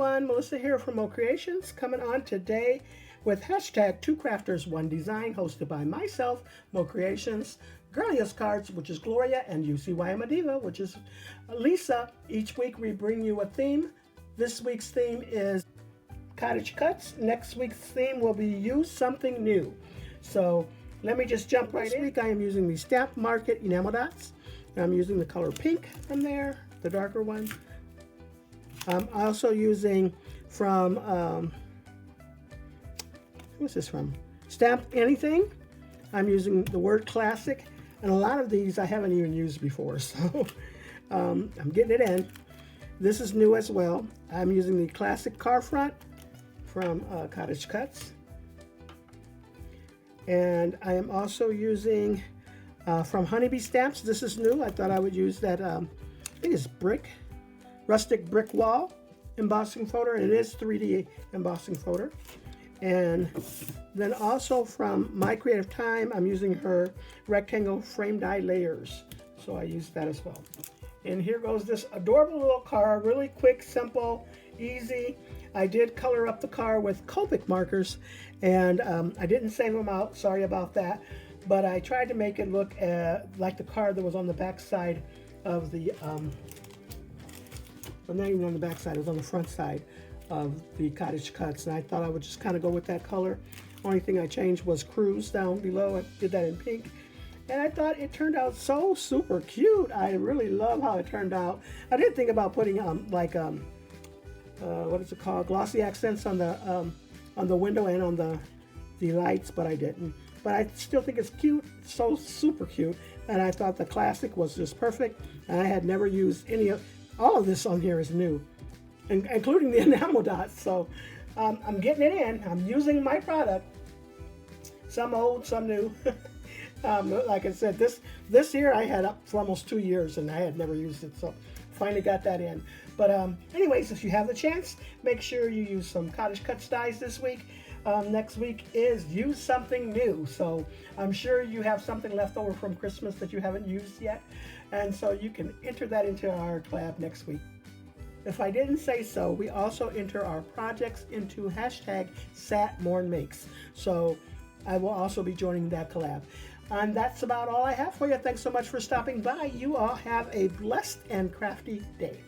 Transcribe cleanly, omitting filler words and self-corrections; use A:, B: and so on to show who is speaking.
A: everyone, Melissa here from Mo Creations, coming on today with hashtag Two Crafters, One Design, hosted by myself, Mo Creations, Girliest Cards, which is Gloria, and UCY Diva, which is Lisa. Each week we bring you a theme. This week's theme is Cottage Cutz. Next week's theme will be Use Something New. So let me just jump right in. This week I am using the Stamp Market enamel dots. I'm using the color pink from there, the darker one. I'm also using from, what's this from? Stamp Anything. I'm using the word classic, and a lot of these I haven't even used before, so I'm getting it in. This is new as well. I'm using the classic car front from Cottage Cutz. And I am also using from Honeybee Stamps. This is new. I thought I would use that, I think it's rustic brick wall embossing folder, and it is 3D embossing folder. And then also from My Creative Time, I'm using her rectangle frame die layers, so I use that as well. And here goes this adorable little car, really quick, simple, easy. I did color up the car with Copic markers, and I didn't save them out, sorry about that, but I tried to make it look like the car that was on the back side of the well, not even on the back side, it was on the front side of the Cottage Cutz, and I thought I would just kind of go with that color. Only thing I changed was Cruise down below. I did that in pink, and I thought it turned out so super cute. I really love how it turned out. I did think about putting what is it called, glossy accents on the window and on the lights, but I didn't. But I still think it's cute, so super cute, and I thought the classic was just perfect. And I had never used all of this on here is new, including the enamel dots. So I'm getting it in. I'm using my product. Some old, some new. Like I said, this here I had up for almost 2 years, and I had never used it. So finally got that in. But anyways, if you have the chance, make sure you use some Cottage Cutz dies this week. Next week is Use Something New. So I'm sure you have something left over from Christmas that you haven't used yet. And so you can enter that into our collab next week. If I didn't say so, we also enter our projects into hashtag SatMornMakes. So I will also be joining that collab. And that's about all I have for you. Thanks so much for stopping by. You all have a blessed and crafty day.